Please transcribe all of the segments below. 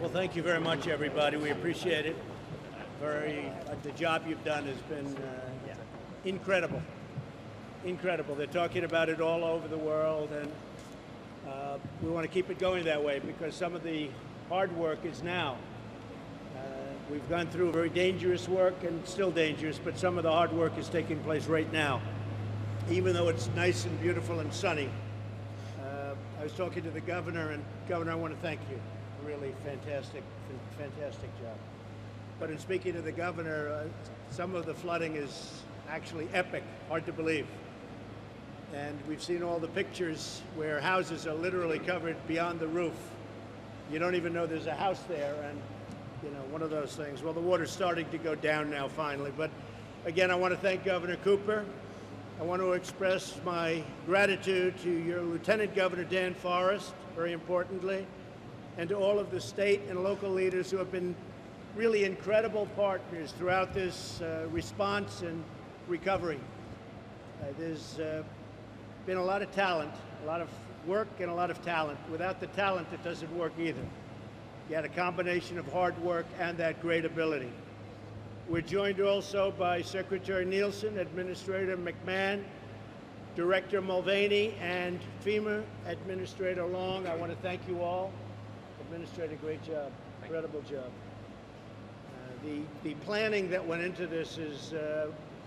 Well, thank you very much, everybody. We appreciate it. The job you've done has been incredible. Incredible. They're talking about it all over the world, and we want to keep it going that way because some of the hard work is now. We've gone through very dangerous work and still dangerous, but some of the hard work is taking place right now, even though it's nice and beautiful and sunny. I was talking to the governor, and Governor, I want to thank you. Really fantastic job. But in speaking to the governor, some of the flooding is actually epic, hard to believe. And we've seen all the pictures where houses are literally covered beyond the roof. You don't even know there's a house there, and you know, one of those things. Well, the water's starting to go down now finally. But again, I want to thank Governor Cooper. I want to express my gratitude to your Lieutenant Governor Dan Forest, very importantly, and to all of the state and local leaders who have been really incredible partners throughout this response and recovery. There's been a lot of talent, a lot of work and a lot of talent. Without the talent, it doesn't work either. You had a combination of hard work and that great ability. We're joined also by Secretary Nielsen, Administrator McMahon, Director Mulvaney, and FEMA Administrator Long. I want to thank you all. Administrator, great job, incredible job. The planning that went into this is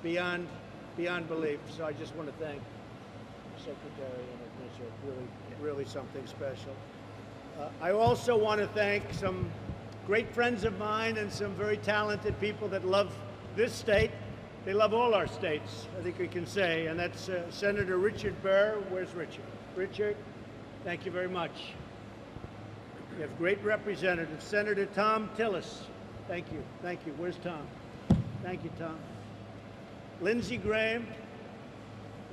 beyond belief. So I just want to thank the Secretary and Administrator. Really something special. I also want to thank some great friends of mine and some very talented people that love this state. They love all our states, I think we can say, and that's Senator Richard Burr. Where's Richard? Richard, thank you very much. We have great representatives. Senator Tom Tillis, thank you. Thank you. Where's Tom? Thank you, Tom. Lindsey Graham.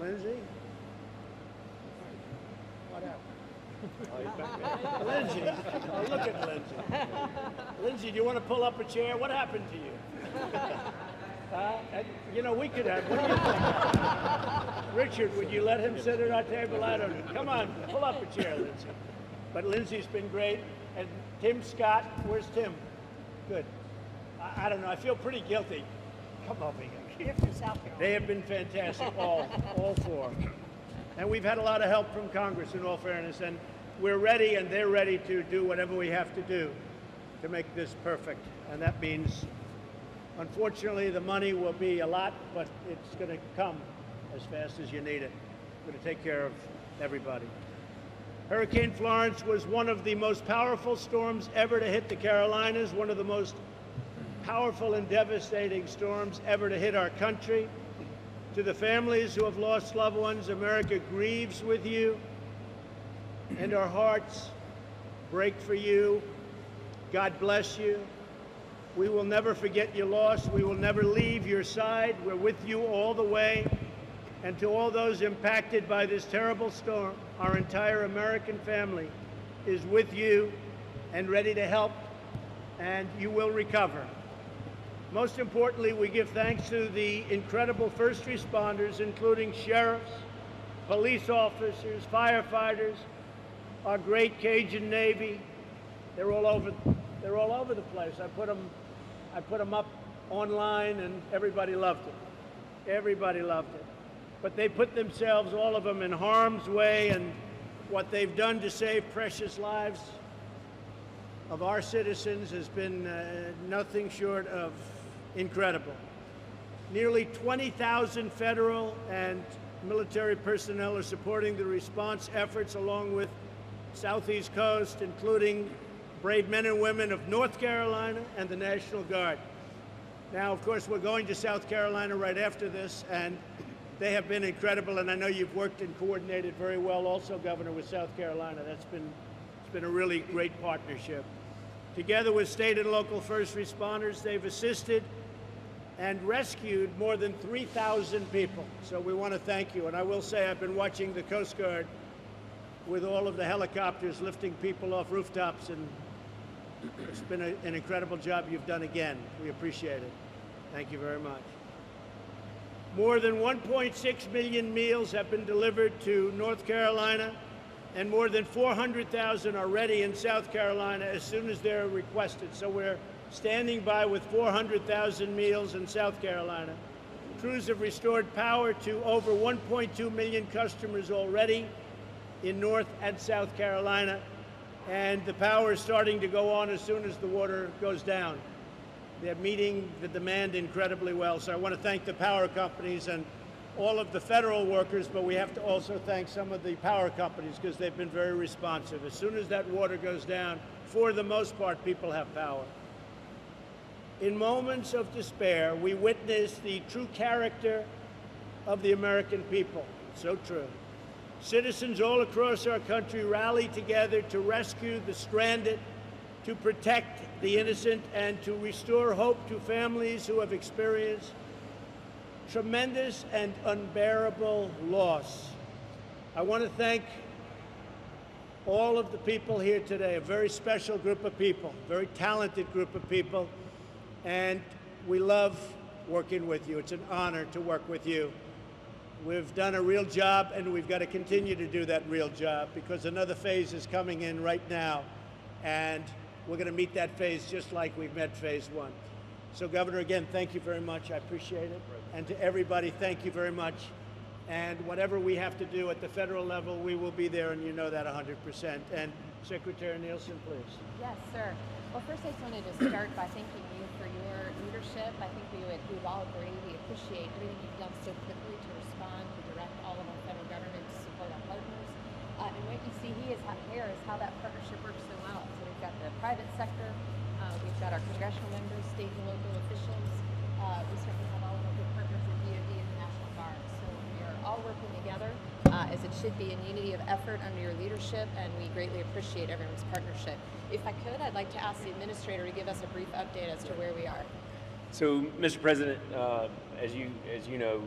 Lindsey? What happened? Oh, he's back there. Lindsey. Oh, look at Lindsey. Lindsey, do you want to pull up a chair? What happened to you? You know, we could have. What do you think? Richard, would you let him sit at our table? I don't know. Come on, pull up a chair, Lindsey. But Lindsey's been great. And Tim Scott, where's Tim? Good. I don't know. I feel pretty guilty. Come over here. You're from South Carolina. They have been fantastic, all four. And we've had a lot of help from Congress, in all fairness, and we're ready and they're ready to do whatever we have to do to make this perfect. And that means, unfortunately, the money will be a lot, but it's going to come as fast as you need it. We're going to take care of everybody. Hurricane Florence was one of the most powerful storms ever to hit the Carolinas, one of the most powerful and devastating storms ever to hit our country. To the families who have lost loved ones, America grieves with you, and our hearts break for you. God bless you. We will never forget your loss. We will never leave your side. We're with you all the way. And to all those impacted by this terrible storm, our entire American family is with you and ready to help, and you will recover. Most importantly, we give thanks to the incredible first responders, including sheriffs, police officers, firefighters, our great Cajun Navy. They're all over the place. I put them up online, and everybody loved it. Everybody loved it. But they put themselves, all of them, in harm's way, and what they've done to save precious lives of our citizens has been nothing short of incredible. Nearly 20,000 federal and military personnel are supporting the response efforts along with Southeast Coast, including brave men and women of North Carolina and the National Guard. Now, of course, we're going to South Carolina right after this, and they have been incredible, and I know you've worked and coordinated very well also, Governor, with South Carolina. It's been a really great partnership. Together with state and local first responders, they've assisted and rescued more than 3,000 people. So we want to thank you. And I will say I've been watching the Coast Guard with all of the helicopters lifting people off rooftops, and it's been an incredible job you've done again. We appreciate it. Thank you very much. More than 1.6 million meals have been delivered to North Carolina and more than 400,000 are ready in South Carolina as soon as they're requested. So we're standing by with 400,000 meals in South Carolina. Crews have restored power to over 1.2 million customers already in North and South Carolina, and the power is starting to go on as soon as the water goes down. They're meeting the demand incredibly well. So I want to thank the power companies and all of the federal workers, but we have to also thank some of the power companies because they've been very responsive. As soon as that water goes down, for the most part, people have power. In moments of despair, we witness the true character of the American people. So true. Citizens all across our country rally together to rescue the stranded, to protect the innocent, and to restore hope to families who have experienced tremendous and unbearable loss. I want to thank all of the people here today, a very special group of people, very talented group of people, and we love working with you. It's an honor to work with you. We've done a real job, and we've got to continue to do that real job because another phase is coming in right now, and we're going to meet that phase just like we've met phase one. So, Governor, again, thank you very much. I appreciate it. And to everybody, thank you very much. And whatever we have to do at the federal level, we will be there, and you know that 100%. And Secretary Nielsen, please. Yes, sir. Well, first I just wanted to start by thanking you for your leadership. I think we've all agreed, we appreciate everything you've done so quickly to respond, to direct all of our federal government to support our partners. And what you see here is how that partnership works so well. So we've got the private sector, we've got our congressional members, state and local officials. We certainly have all of our good partners in DoD and the National Guard. So we are all working together as it should be in unity of effort under your leadership, and we greatly appreciate everyone's partnership. If I could, I'd like to ask the administrator to give us a brief update as to where we are. So, Mr. President, as you know,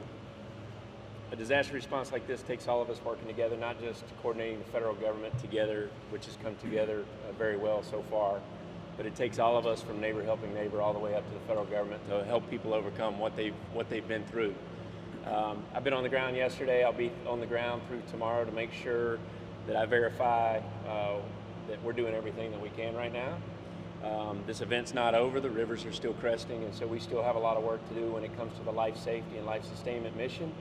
a disaster response like this takes all of us working together, not just coordinating the federal government together, which has come together very well so far, but it takes all of us from neighbor helping neighbor all the way up to the federal government to help people overcome what they've been through. I've been on the ground yesterday. I'll be on the ground through tomorrow to make sure that I verify that we're doing everything that we can right now. This event's not over. The rivers are still cresting, and so we still have a lot of work to do when it comes to the life safety and life sustainment mission.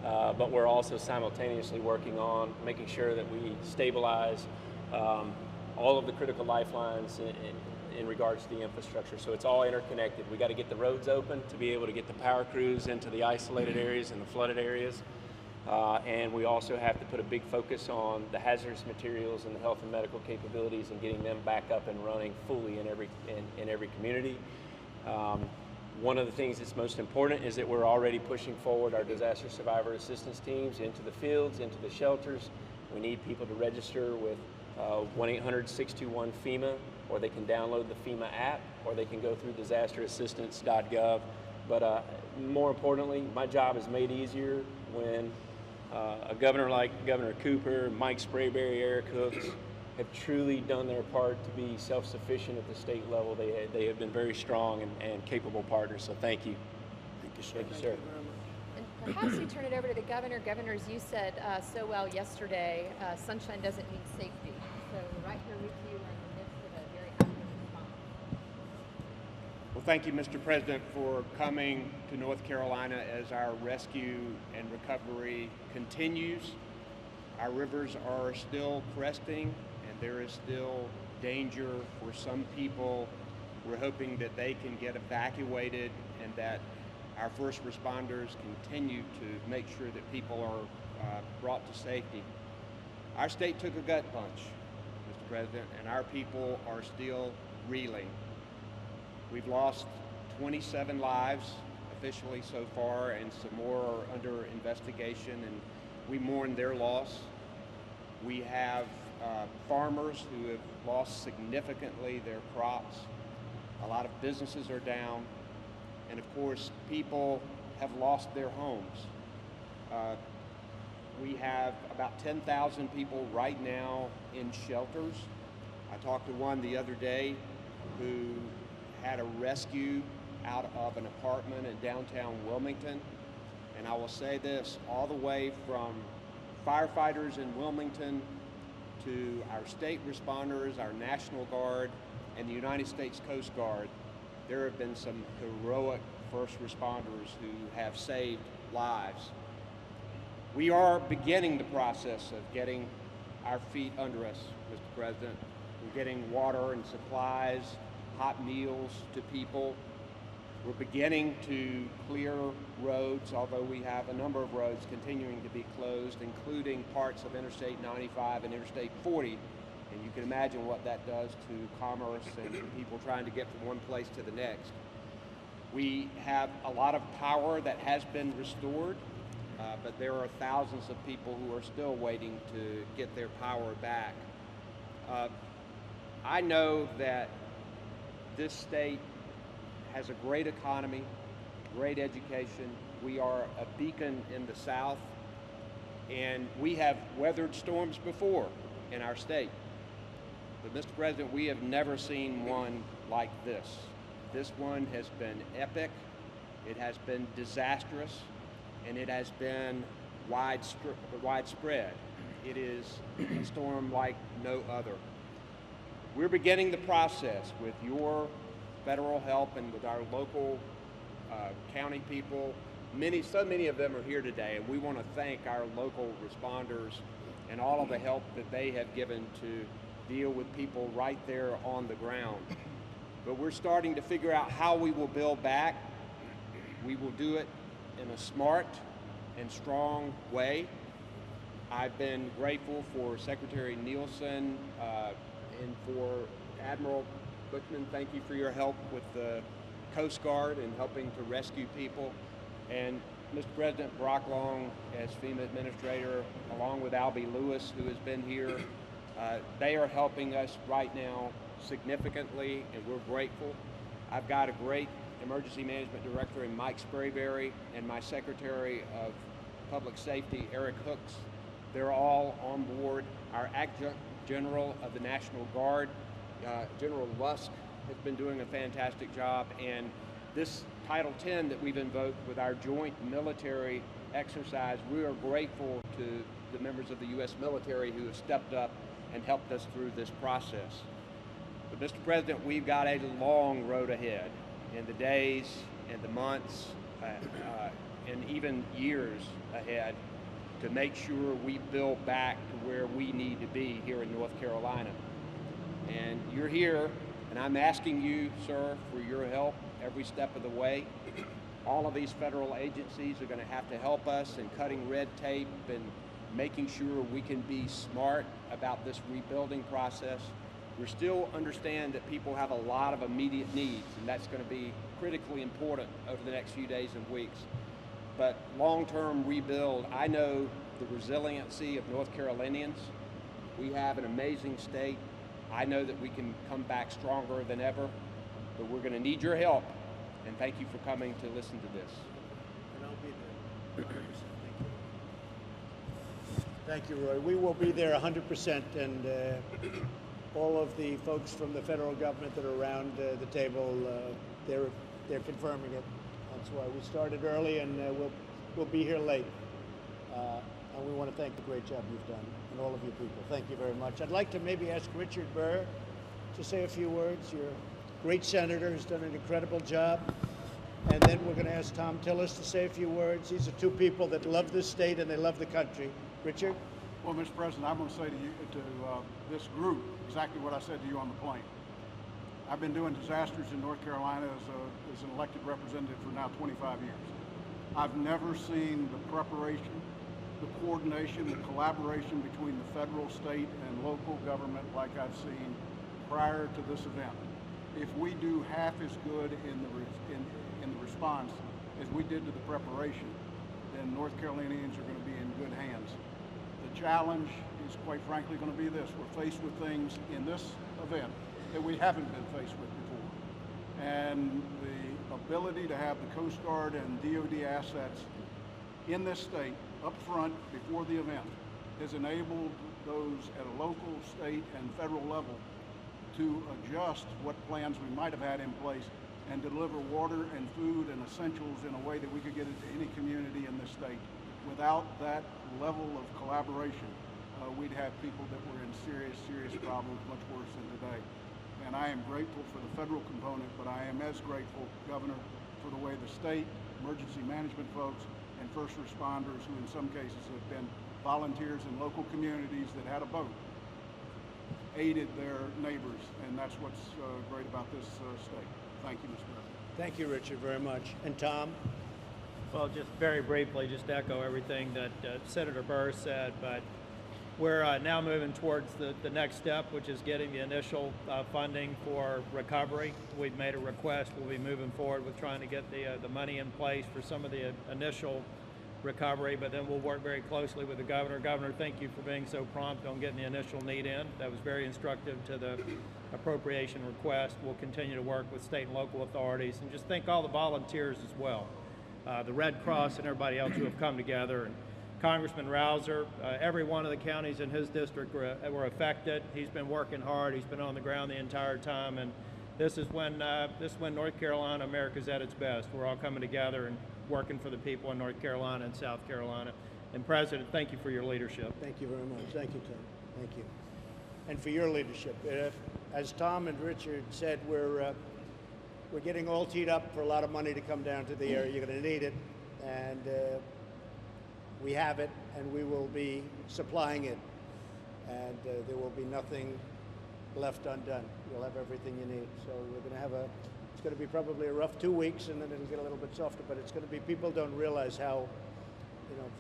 But we're also simultaneously working on making sure that we stabilize all of the critical lifelines in regards to the infrastructure. So it's all interconnected. We got to get the roads open to be able to get the power crews into the isolated areas and the flooded areas. And we also have to put a big focus on the hazardous materials and the health and medical capabilities and getting them back up and running fully in every community. One of the things that's most important is that we're already pushing forward our disaster survivor assistance teams into the fields, into the shelters. We need people to register with 1-800-621-FEMA, or they can download the FEMA app, or they can go through disasterassistance.gov. But more importantly, my job is made easier when a governor like Governor Cooper, Mike Sprayberry, Eric Hooks have truly done their part to be self-sufficient at the state level. They have been very strong and capable partners, so thank you. Thank you, sir. Thank you, sir. And perhaps we turn it over to the governor. Governor, as you said so well yesterday, sunshine doesn't mean safety. So we're right here with you in the midst of a very active response. Well, thank you, Mr. President, for coming to North Carolina as our rescue and recovery continues. Our rivers are still cresting, and there is still danger for some people. We're hoping that they can get evacuated and that our first responders continue to make sure that people are brought to safety. Our state took a gut punch, Mr. President, and our people are still reeling. We've lost 27 lives officially so far, and some more are under investigation, and we mourn their loss. We have farmers who have lost significantly their crops. A lot of businesses are down. And of course, people have lost their homes. We have about 10,000 people right now in shelters. I talked to one the other day who had a rescue out of an apartment in downtown Wilmington. And I will say this, all the way from firefighters in Wilmington to our state responders, our National Guard, and the United States Coast Guard. There have been some heroic first responders who have saved lives. We are beginning the process of getting our feet under us, Mr. President. We're getting water and supplies, hot meals to people. We're beginning to clear roads, although we have a number of roads continuing to be closed, including parts of Interstate 95 and Interstate 40. And you can imagine what that does to commerce and people trying to get from one place to the next. We have a lot of power that has been restored, but there are thousands of people who are still waiting to get their power back. I know that this state has a great economy, great education. We are a beacon in the South, and we have weathered storms before in our state. But Mr. President, we have never seen one like this. This one has been epic, it has been disastrous, and it has been widespread. It is a storm like no other. We're beginning the process with your federal help and with our local county people. So many of them are here today, and we want to thank our local responders and all of the help that they have given to deal with people right there on the ground. But we're starting to figure out how we will build back. We will do it in a smart and strong way. I've been grateful for Secretary Nielsen and for Admiral Buchman. Thank you for your help with the Coast Guard and helping to rescue people. And Mr. President, Brock Long as FEMA Administrator, along with Albie Lewis, who has been here, they are helping us right now significantly, and we're grateful. I've got a great Emergency Management Director in Mike Sprayberry and my Secretary of Public Safety, Eric Hooks. They're all on board. Our Adjutant General of the National Guard, General Lusk, has been doing a fantastic job, and this Title 10 that we've invoked with our joint military exercise, we are grateful to the members of the U.S. military who have stepped up and helped us through this process. But Mr. President, we've got a long road ahead in the days and the months and even years ahead to make sure we build back to where we need to be here in North Carolina. And you're here, and I'm asking you, sir, for your help every step of the way. All of these federal agencies are going to have to help us in cutting red tape and making sure we can be smart about this rebuilding process. We still understand that people have a lot of immediate needs, and that's going to be critically important over the next few days and weeks. But long-term rebuild, I know the resiliency of North Carolinians. We have an amazing state. I know that we can come back stronger than ever, but we're going to need your help, and thank you for coming to listen to this. And I'll be there 100%. Thank you, Roy. We will be there 100%, and all of the folks from the federal government that are around the table, they're confirming it. That's why we started early, and we'll be here late. And we want to thank the great job you've done, and all of you people. Thank you very much. I'd like to maybe ask Richard Burr to say a few words. You're a great senator who's done an incredible job. And then we're going to ask Tom Tillis to say a few words. These are two people that love this state and they love the country. Richard? Well, Mr. President, I'm going to say to you, to this group, exactly what I said to you on the plane. I've been doing disasters in North Carolina as an elected representative for now 25 years. I've never seen the preparation, the coordination, the collaboration between the federal, state, and local government like I've seen prior to this event. If we do half as good in the response as we did to the preparation, then North Carolinians are going to be in good hands. The challenge is, quite frankly, going to be this. We're faced with things in this event that we haven't been faced with before. And the ability to have the Coast Guard and DOD assets in this state up front before the event has enabled those at a local, state, and federal level to adjust what plans we might have had in place and deliver water and food and essentials in a way that we could get it to any community in this state. Without that level of collaboration, we'd have people that were in serious problems, much worse than today. And I am grateful for the federal component, but I am as grateful, Governor, for the way the state, emergency management folks, and first responders, who in some cases have been volunteers in local communities that had a boat, aided their neighbors, and that's what's great about this state. Thank you, Mr. President. Thank you, Richard, very much. And Tom? Well, just very briefly, just to echo everything that Senator Burr said, but we're now moving towards the next step, which is getting the initial funding for recovery. We've made a request. We'll be moving forward with trying to get the money in place for some of the initial recovery, but then we'll work very closely with the governor. Governor, thank you for being so prompt on getting the initial need in. That was very instructive to the appropriation request. We'll continue to work with state and local authorities, and just thank all the volunteers as well. The Red Cross and everybody else who have come together. And Congressman Rouser, every one of the counties in his district were affected. He's been working hard. He's been on the ground the entire time, and this is when North Carolina, America's at its best. We're all coming together and working for the people in North Carolina and South Carolina. And President, thank you for your leadership. Thank you very much. Thank you, Tom. Thank you. And for your leadership. As Tom and Richard said, we're getting all teed up for a lot of money to come down to the area. You're going to need it, and we have it, and we will be supplying it, and there will be nothing left undone. You'll have everything you need. So we're going to have it's going to be probably a rough 2 weeks, and then it'll get a little bit softer, but it's going to be, people don't realize how,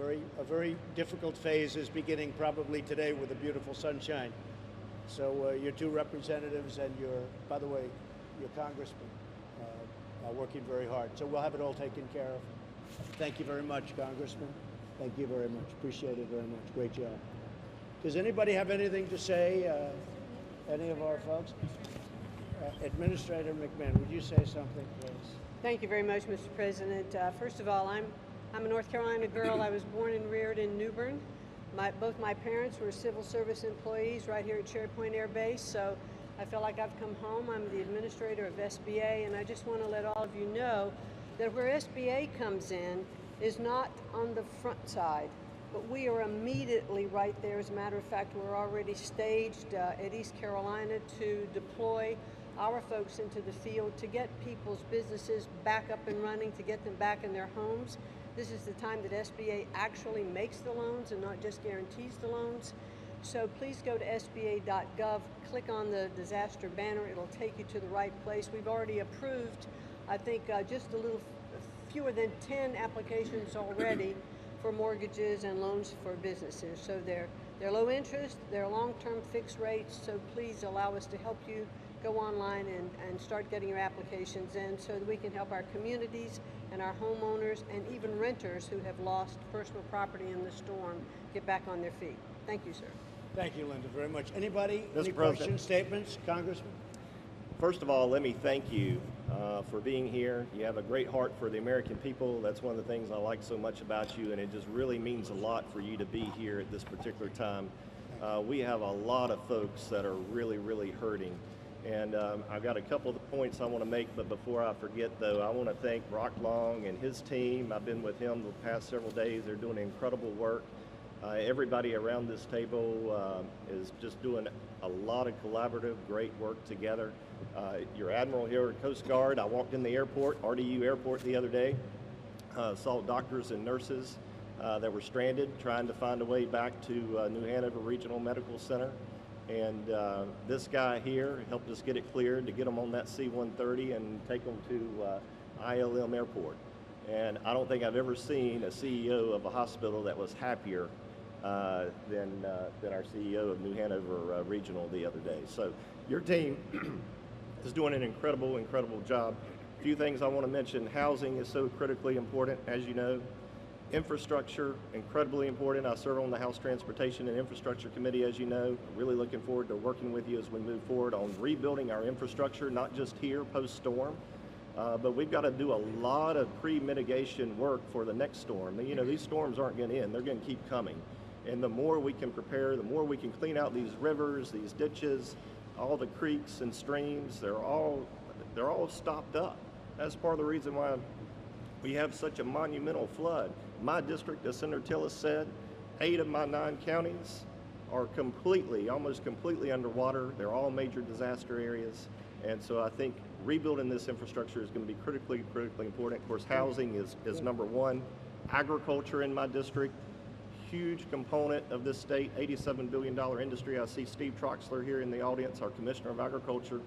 a very difficult phase is beginning probably today with the beautiful sunshine. So your two representatives and by the way, your congressman are working very hard. So we'll have it all taken care of. Thank you very much, Congressman. Thank you very much. Appreciate it very much. Great job. Does anybody have anything to say? Any of our folks? Administrator McMahon, would you say something, please? Thank you very much, Mr. President. First of all, I'm a North Carolina girl. I was born and reared in New Bern. Both my parents were civil service employees right here at Cherry Point Air Base, so I feel like I've come home. I'm the administrator of SBA, and I just want to let all of you know that where SBA comes in is not on the front side, but we are immediately right there. As a matter of fact, we're already staged at East Carolina to deploy our folks into the field to get people's businesses back up and running, to get them back in their homes. This is the time that SBA actually makes the loans and not just guarantees the loans. So please go to sba.gov, click on the disaster banner. It'll take you to the right place. We've already approved, I think, just a little fewer than 10 applications already for mortgages and loans for businesses. So they're low interest, they're long-term fixed rates, so please allow us to help you go online and start getting your applications in so that we can help our communities and our homeowners and even renters who have lost personal property in the storm get back on their feet. Thank you, sir. Thank you, Linda, very much. Anybody? Mr. Any President. questions, statements? Congressman? First of all, let me thank you for being here. You have a great heart for the American people. That's one of the things I like so much about you, and it just really means a lot for you to be here at this particular time. We have a lot of folks that are really, really hurting. And I've got a couple of the points I want to make, but before I forget, though, I want to thank Brock Long and his team. I've been with him the past several days. They're doing incredible work. Everybody around this table is just doing a lot of collaborative, great work together. Your Admiral here at Coast Guard, I walked in the airport, RDU Airport the other day, saw doctors and nurses that were stranded trying to find a way back to New Hanover Regional Medical Center. And this guy here helped us get it cleared to get them on that C-130 and take them to ILM Airport. And I don't think I've ever seen a CEO of a hospital that was happier than our CEO of New Hanover Regional the other day. So your team is doing an incredible, incredible job. A few things I want to mention. Housing is so critically important, as you know. Infrastructure, incredibly important. I serve on the House Transportation and Infrastructure Committee, as you know. I'm really looking forward to working with you as we move forward on rebuilding our infrastructure, not just here post-storm, but we've got to do a lot of pre-mitigation work for the next storm. You know, these storms aren't going to end. They're going to keep coming. And the more we can prepare, the more we can clean out these rivers, these ditches, all the creeks and streams, they're all stopped up. That's part of the reason why we have such a monumental flood. My district, as Senator Tillis said, 8 of my 9 counties are almost completely underwater. They're all major disaster areas. And so I think rebuilding this infrastructure is going to be critically important. Of course, housing is number one. Agriculture in my district, huge component of this state, $87 billion industry. I see Steve Troxler here in the audience, our Commissioner of Agriculture.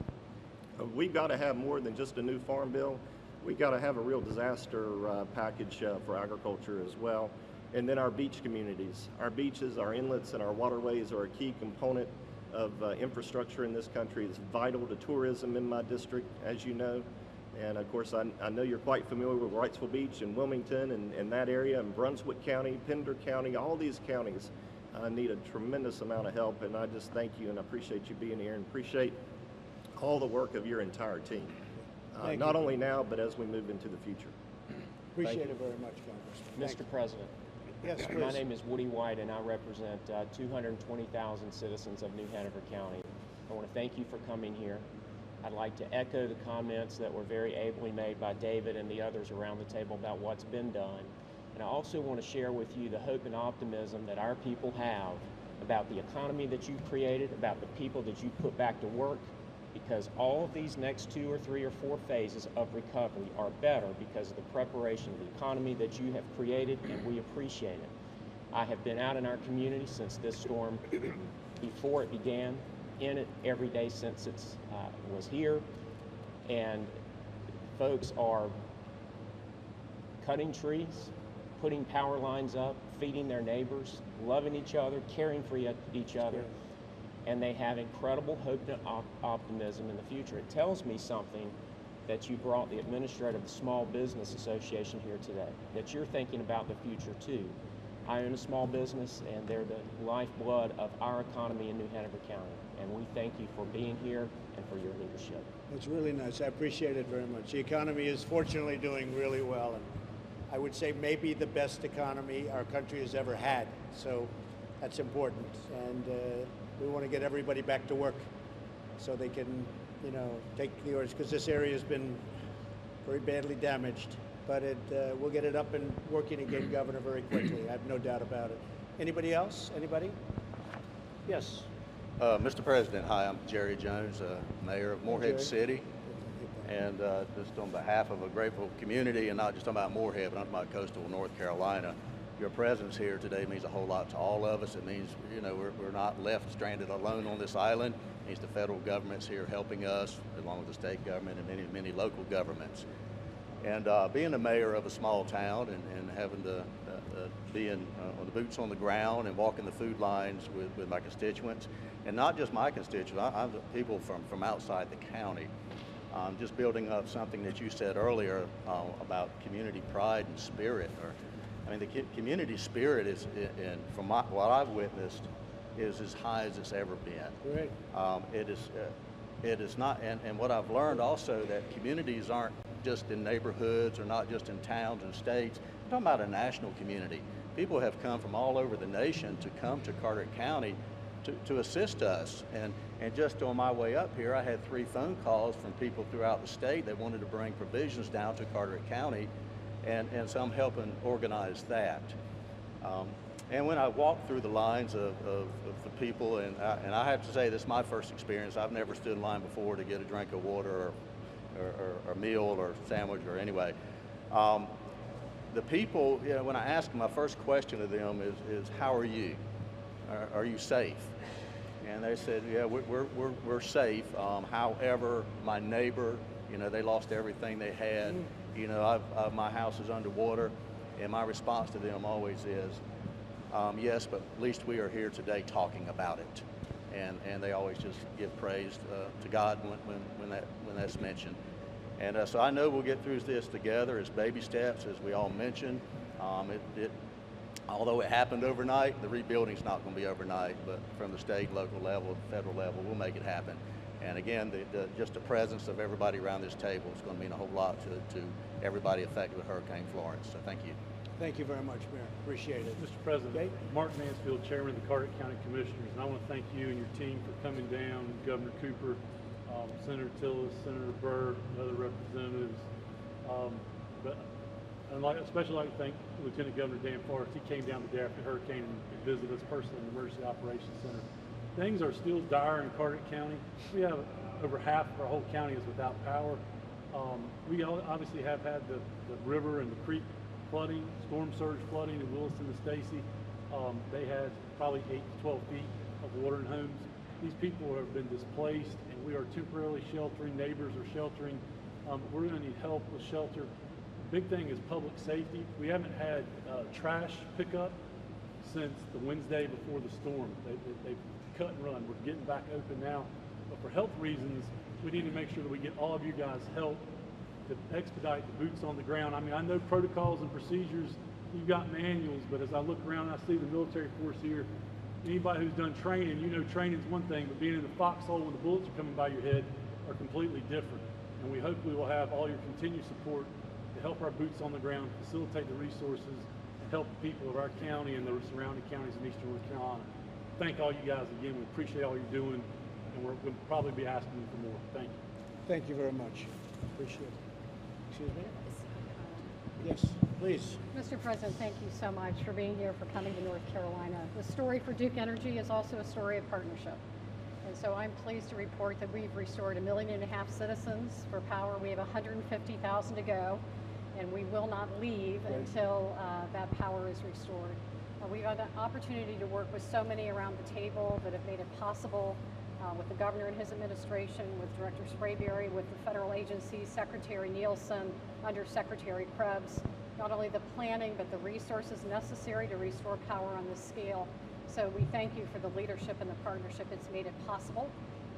We've got to have more than just a new farm bill. We've got to have a real disaster package for agriculture as well. And then our beach communities. Our beaches, our inlets, and our waterways are a key component of infrastructure in this country. It's vital to tourism in my district, as you know. And of course, I know you're quite familiar with Wrightsville Beach and Wilmington and that area, and Brunswick County, Pender County. All these counties need a tremendous amount of help, and I just thank you and I appreciate you being here and appreciate all the work of your entire team. Not only now, but as we move into the future. Appreciate it very much, Congressman. Mr. President, Yes, my please. name is Woody White, and I represent 220,000 citizens of New Hanover County. I want to thank you for coming here. I'd like to echo the comments that were very ably made by David and the others around the table about what's been done. And I also want to share with you the hope and optimism that our people have about the economy that you've created, about the people that you put back to work, because all of these next 2 or 3 or 4 phases of recovery are better because of the preparation of the economy that you have created, and we appreciate it. I have been out in our community since this storm, before it began, in it every day since it was here, and folks are cutting trees, putting power lines up, feeding their neighbors, loving each other, caring for each other. And they have incredible hope and optimism in the future. It tells me something that you brought the administrator of the Small Business Association here today, that you're thinking about the future too. I own a small business, and they're the lifeblood of our economy in New Hanover County. And we thank you for being here and for your leadership. It's really nice. I appreciate it very much. The economy is fortunately doing really well, and I would say maybe the best economy our country has ever had. So that's important. And we want to get everybody back to work so they can, take the orders, because this area has been very badly damaged. But we'll get it up and working again, Governor, very quickly. I have no doubt about it. Anybody else? Anybody? Yes. Mr. President, hi, I'm Jerry Jones, Mayor of Morehead City. And just on behalf of a grateful community, and not just talking about Morehead, but I'm talking about coastal North Carolina, your presence here today means a whole lot to all of us. It means, we're not left stranded alone on this island. It means the federal government's here helping us, along with the state government and many, many local governments. And being a mayor of a small town and having to be on the boots on the ground and walking the food lines with my constituents, and not just my constituents, I'm people from outside the county. Just building up something that you said earlier about community pride and spirit. The community spirit is, from what I've witnessed, is as high as it's ever been. Great. It is not, and what I've learned also, that communities aren't just in neighborhoods or not just in towns and states. I'm talking about a national community. People have come from all over the nation to come to Carteret County to assist us. And just on my way up here, I had 3 phone calls from people throughout the state that wanted to bring provisions down to Carteret County. And so I'm helping organize that. And when I walk through the lines of the people, and I have to say, this is my first experience. I've never stood in line before to get a drink of water or meal or sandwich or anyway. The people, when I ask them, my first question to them is how are you? Are you safe? And they said, yeah, we're safe. However, my neighbor, they lost everything they had. My house is underwater, and my response to them always is, yes, but at least we are here today talking about it. And they always just give praise to God when that's mentioned. And so I know we'll get through this together as baby steps, as we all mentioned. Although it happened overnight, the rebuilding's not going to be overnight, but from the state, local level, federal level, we'll make it happen. And again, just the presence of everybody around this table is going to mean a whole lot to everybody affected with Hurricane Florence. So thank you. Thank you very much, Mayor. Appreciate it. Mr. President, Okay. Mark Mansfield, Chairman of the Carteret County Commissioners, and I want to thank you and your team for coming down, Governor Cooper, Senator Tillis, Senator Byrd, and other representatives. But And especially like to thank Lieutenant Governor Dan Florence. He came down today after the hurricane and visited us personally in the Emergency Operations Center. Things are still dire in Carteret County. We have over half of our whole county is without power. We obviously have had the river and the creek flooding, storm surge flooding in Williston and Stacy. They had probably 8 to 12 feet of water in homes. These people have been displaced, and we are temporarily sheltering. Neighbors are sheltering. We're going to need help with shelter. The big thing is public safety. We haven't had trash pickup since the Wednesday before the storm. They've cut and run. We're getting back open now. But for health reasons, we need to make sure that we get all of you guys help to expedite the boots on the ground. I mean, I know protocols and procedures, you've got manuals, but as I look around, I see the military force here. Anybody who's done training, you know training's one thing, but being in the foxhole when the bullets are coming by your head are completely different. And we hopefully will have all your continued support to help our boots on the ground, facilitate the resources, and help the people of our county and the surrounding counties in eastern North Carolina. Thank all you guys again. We appreciate all you're doing, and we'll probably be asking you for more. Thank you. Thank you very much. Appreciate it. Excuse me? Yes, please. Mr. President, thank you so much for being here, for coming to North Carolina. The story for Duke Energy is also a story of partnership. And so I'm pleased to report that we've restored 1.5 million citizens for power. We have 150,000 to go, and we will not leave until that power is restored. We've had an opportunity to work with so many around the table that have made it possible, with the governor and his administration, with Director Sprayberry, with the federal agencies, Secretary Nielsen, Undersecretary Krebs, not only the planning but the resources necessary to restore power on this scale. So we thank you for the leadership and the partnership. It's made it possible,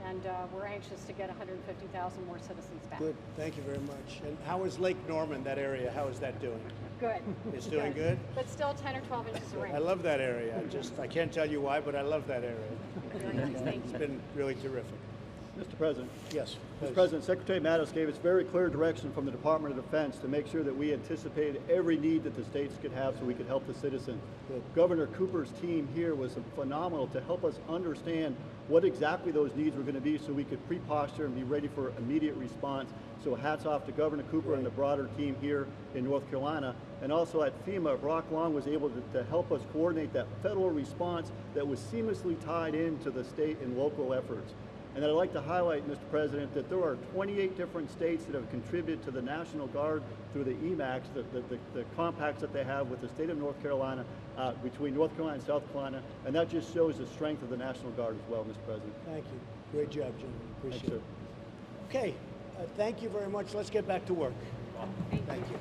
and we're anxious to get 150,000 more citizens back. Good, thank you very much. And how is Lake Norman, that area, how is that doing? Good. It's doing good? But still 10 or 12 inches of rain. I love that area. I can't tell you why, but I love that area. Very nice, thank It's you. been really terrific. Mr. President. Yes. Mr. President, Secretary Mattis gave us very clear direction from the Department of Defense to make sure that we anticipated every need that the states could have so we could help the citizens. Good. Governor Cooper's team here was phenomenal to help us understand what exactly those needs were going to be so we could pre-posture and be ready for immediate response. So hats off to Governor Cooper and the broader team here in North Carolina. And also at FEMA, Brock Long was able to help us coordinate that federal response that was seamlessly tied into the state and local efforts. And I'd like to highlight, Mr. President, that there are 28 different states that have contributed to the National Guard through the EMACs, the compacts that they have with the state of North Carolina, between North Carolina and South Carolina, and that just shows the strength of the National Guard as well, Mr. President. Thank you. Great job, gentlemen. Appreciate Thanks, it. Okay, thank you very much. Let's get back to work. Thank you.